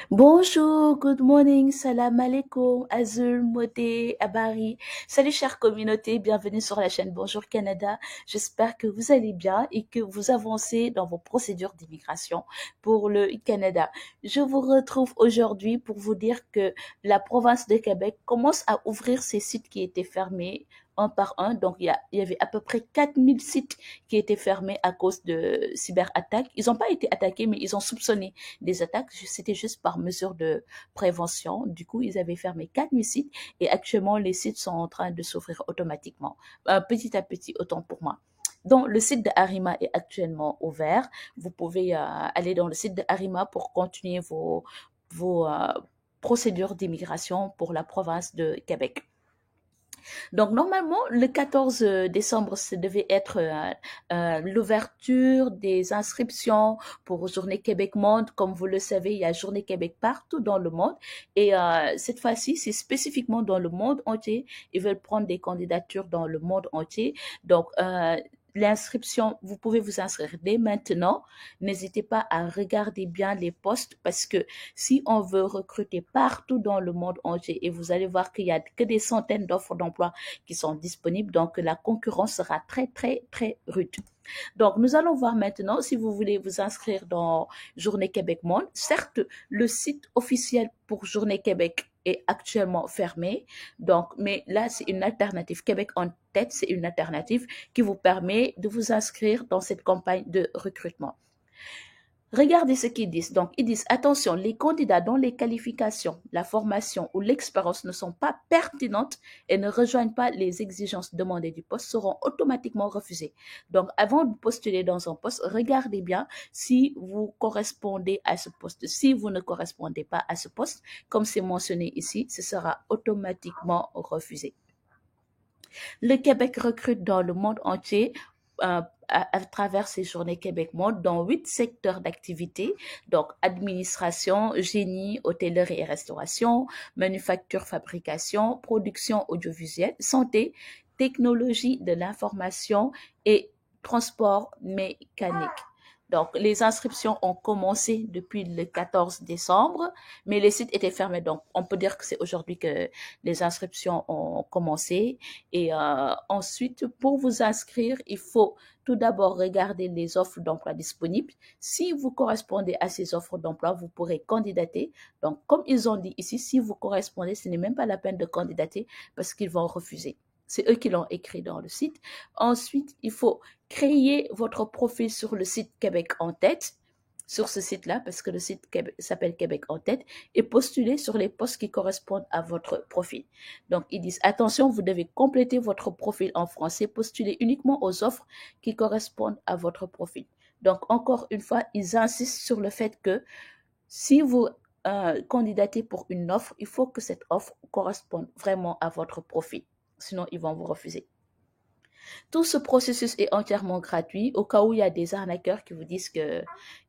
Bonjour, good morning, salam alaikum, Azul, Modé, Abari. Salut chère communauté, bienvenue sur la chaîne Bonjour Canada. J'espère que vous allez bien et que vous avancez dans vos procédures d'immigration pour le Canada. Je vous retrouve aujourd'hui pour vous dire que la province de Québec commence à ouvrir ses sites qui étaient fermés un par un. Donc, il y avait à peu près 4000 sites qui étaient fermés à cause de cyberattaques. Ils n'ont pas été attaqués, mais ils ont soupçonné des attaques. C'était juste par mesure de prévention. Du coup, ils avaient fermé 4000 sites et actuellement, les sites sont en train de s'ouvrir automatiquement, petit à petit, autant pour moi. Donc, le site de Arima est actuellement ouvert. Vous pouvez aller dans le site de Arima pour continuer vos procédures d'immigration pour la province de Québec. Donc, normalement, le 14 décembre, ça devait être l'ouverture des inscriptions pour Journée Québec Monde. Comme vous le savez, il y a Journée Québec partout dans le monde. Et cette fois-ci, c'est spécifiquement dans le monde entier. Ils veulent prendre des candidatures dans le monde entier. Donc, l'inscription, vous pouvez vous inscrire dès maintenant. N'hésitez pas à regarder bien les postes parce que si on veut recruter partout dans le monde entier et vous allez voir qu'il y a que des centaines d'offres d'emploi qui sont disponibles, donc la concurrence sera très, très, très rude. Donc, nous allons voir maintenant si vous voulez vous inscrire dans Journée Québec Monde. Certes, le site officiel pour Journée Québec est actuellement fermé. Donc, mais là, c'est une alternative. Québec en tête, c'est une alternative qui vous permet de vous inscrire dans cette campagne de recrutement. Regardez ce qu'ils disent. Donc, ils disent, attention, les candidats dont les qualifications, la formation ou l'expérience ne sont pas pertinentes et ne rejoignent pas les exigences demandées du poste seront automatiquement refusés. Donc, avant de postuler dans un poste, regardez bien si vous correspondez à ce poste. Si vous ne correspondez pas à ce poste, comme c'est mentionné ici, ce sera automatiquement refusé. Le Québec recrute dans le monde entier à travers ces journées Québec Monde dans 8 secteurs d'activité, donc administration, génie, hôtellerie et restauration, manufacture, fabrication, production audiovisuelle, santé, technologie de l'information et transport mécanique. Donc, les inscriptions ont commencé depuis le 14 décembre, mais les sites étaient fermés. Donc, on peut dire que c'est aujourd'hui que les inscriptions ont commencé. Et ensuite, pour vous inscrire, il faut tout d'abord regarder les offres d'emploi disponibles. Si vous correspondez à ces offres d'emploi, vous pourrez candidater. Donc, comme ils ont dit ici, si vous correspondez, ce n'est même pas la peine de candidater parce qu'ils vont refuser. C'est eux qui l'ont écrit dans le site. Ensuite, il faut créer votre profil sur le site Québec en tête, sur ce site-là, parce que le site s'appelle Québec en tête, et postuler sur les postes qui correspondent à votre profil. Donc, ils disent, attention, vous devez compléter votre profil en français, postuler uniquement aux offres qui correspondent à votre profil. Donc, encore une fois, ils insistent sur le fait que si vous candidatez pour une offre, il faut que cette offre corresponde vraiment à votre profil. Sinon, ils vont vous refuser. Tout ce processus est entièrement gratuit au cas où il y a des arnaqueurs qui vous disent que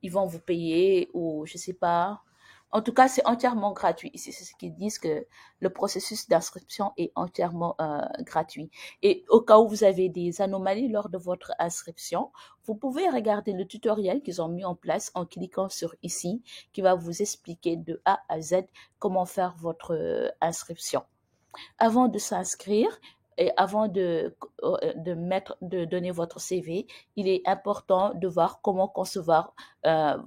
ils vont vous payer ou je sais pas. En tout cas, c'est entièrement gratuit. Ici, c'est ce qu'ils disent que le processus d'inscription est entièrement gratuit. Et au cas où vous avez des anomalies lors de votre inscription, vous pouvez regarder le tutoriel qu'ils ont mis en place en cliquant sur ici, qui va vous expliquer de A à Z comment faire votre inscription. Avant de s'inscrire et avant de donner votre CV, il est important de voir comment concevoir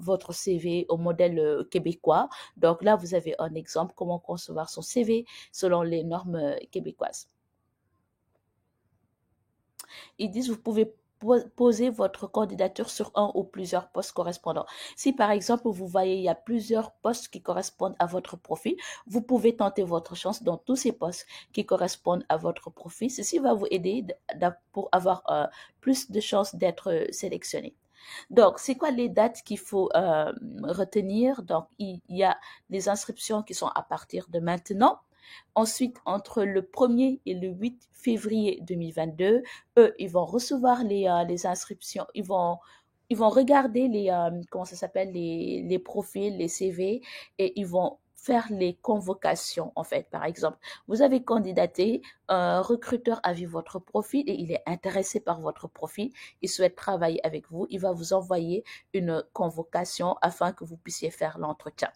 votre CV au modèle québécois. Donc là, vous avez un exemple comment concevoir son CV selon les normes québécoises. Ils disent vous pouvez poser votre candidature sur un ou plusieurs postes correspondants. Si par exemple vous voyez il y a plusieurs postes qui correspondent à votre profil, vous pouvez tenter votre chance dans tous ces postes qui correspondent à votre profil. Ceci va vous aider pour avoir plus de chances d'être sélectionné. Donc, c'est quoi les dates qu'il faut retenir? Donc, il y a les inscriptions qui sont à partir de maintenant. Ensuite, entre le 1er et le 8 février 2022, eux, ils vont recevoir les inscriptions, ils vont regarder comment ça s'appelle, les profils, les CV, et ils vont faire les convocations, en fait. Par exemple, vous avez candidaté, un recruteur a vu votre profil et il est intéressé par votre profil, il souhaite travailler avec vous, il va vous envoyer une convocation afin que vous puissiez faire l'entretien.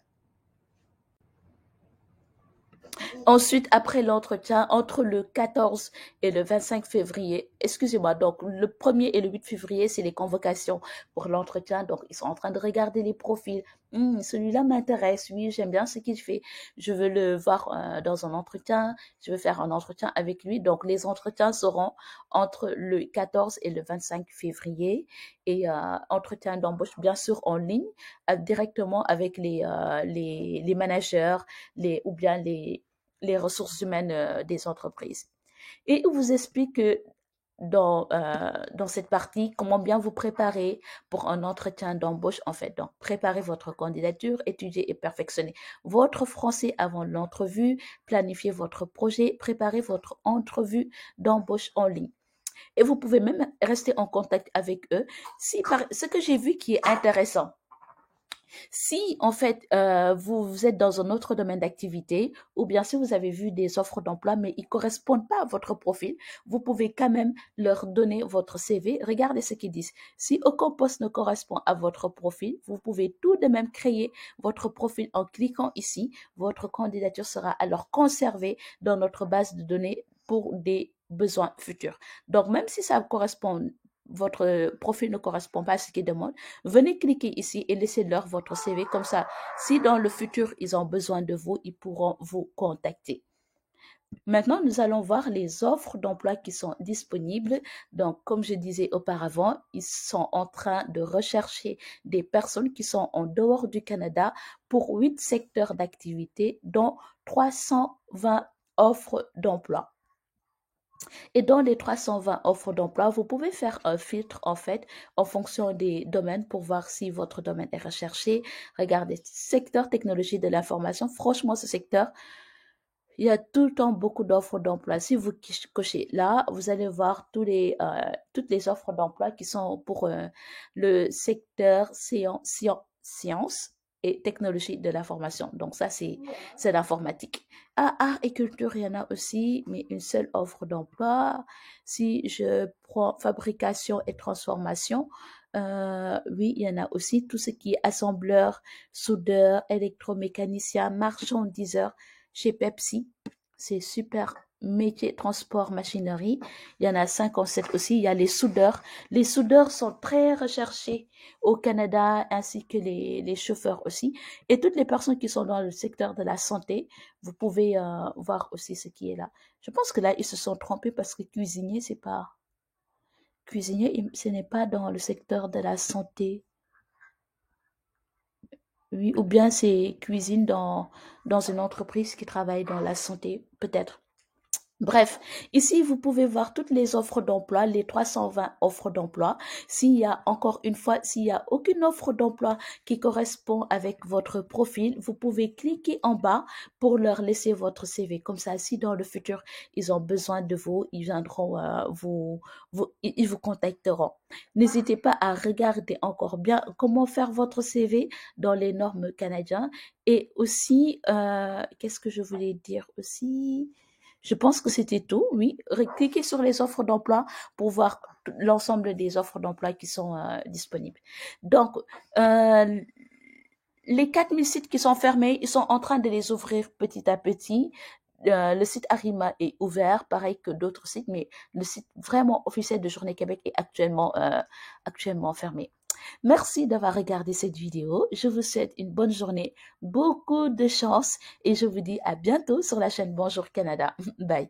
Ensuite, après l'entretien, entre le 14 et le 25 février, excusez-moi, donc le 1er et le 8 février, c'est les convocations pour l'entretien. Donc, ils sont en train de regarder les profils. Celui-là m'intéresse, oui, j'aime bien ce qu'il fait. Je veux le voir dans un entretien. Je veux faire un entretien avec lui. Donc, les entretiens seront entre le 14 et le 25 février. Et entretien d'embauche, bien sûr, en ligne, directement avec les managers, ou bien les ressources humaines des entreprises. Et il vous explique que dans cette partie, comment bien vous préparer pour un entretien d'embauche, en fait. Donc, préparez votre candidature, étudiez et perfectionnez votre français avant l'entrevue, planifiez votre projet, préparez votre entrevue d'embauche en ligne. Et vous pouvez même rester en contact avec eux. Ce que j'ai vu qui est intéressant, si en fait vous êtes dans un autre domaine d'activité, ou bien si vous avez vu des offres d'emploi mais ils ne correspondent pas à votre profil, vous pouvez quand même leur donner votre CV. Regardez ce qu'ils disent. Si aucun poste ne correspond à votre profil, vous pouvez tout de même créer votre profil en cliquant ici. Votre candidature sera alors conservée dans notre base de données pour des besoins futurs. Donc même si ça correspond, votre profil ne correspond pas à ce qu'ils demandent, venez cliquer ici et laissez-leur votre CV. Comme ça, si dans le futur, ils ont besoin de vous, ils pourront vous contacter. Maintenant, nous allons voir les offres d'emploi qui sont disponibles. Donc, comme je disais auparavant, ils sont en train de rechercher des personnes qui sont en dehors du Canada pour 8 secteurs d'activité, dont 320 offres d'emploi. Et dans les 320 offres d'emploi, vous pouvez faire un filtre en fait en fonction des domaines pour voir si votre domaine est recherché. Regardez, secteur technologie de l'information. Franchement, ce secteur, il y a tout le temps beaucoup d'offres d'emploi. Si vous cochez là, vous allez voir toutes les offres d'emploi qui sont pour le secteur sciences et technologie de l'information. Donc ça, c'est l'informatique. Art et culture, il y en a aussi, mais une seule offre d'emploi. Si je prends fabrication et transformation, oui, il y en a aussi. Tout ce qui est assembleur, soudeur, électromécanicien, marchandiseur, chez Pepsi, c'est super métier transport machinerie. Il y en a 57 aussi. Il y a les soudeurs. Les soudeurs sont très recherchés au Canada ainsi que les chauffeurs aussi. Et toutes les personnes qui sont dans le secteur de la santé, vous pouvez voir aussi ce qui est là. Je pense que là, ils se sont trompés parce que cuisinier, c'est pas... Cuisinier, ce n'est pas dans le secteur de la santé. Oui, ou bien c'est cuisine dans une entreprise qui travaille dans la santé, peut-être. Bref, ici, vous pouvez voir toutes les offres d'emploi, les 320 offres d'emploi. S'il y a, encore une fois, s'il y a aucune offre d'emploi qui correspond avec votre profil, vous pouvez cliquer en bas pour leur laisser votre CV. Comme ça, si dans le futur, ils ont besoin de vous, ils viendront ils vous contacteront. N'hésitez pas à regarder encore bien comment faire votre CV dans les normes canadiennes. Et aussi, qu'est-ce que je voulais dire aussi? Je pense que c'était tout, oui. Cliquez sur les offres d'emploi pour voir l'ensemble des offres d'emploi qui sont disponibles. Donc, les 4000 sites qui sont fermés, ils sont en train de les ouvrir petit à petit. Le site Arima est ouvert, pareil que d'autres sites, mais le site vraiment officiel de Journée Québec est actuellement fermé. Merci d'avoir regardé cette vidéo. Je vous souhaite une bonne journée, beaucoup de chance et je vous dis à bientôt sur la chaîne Bonjour Canada. Bye.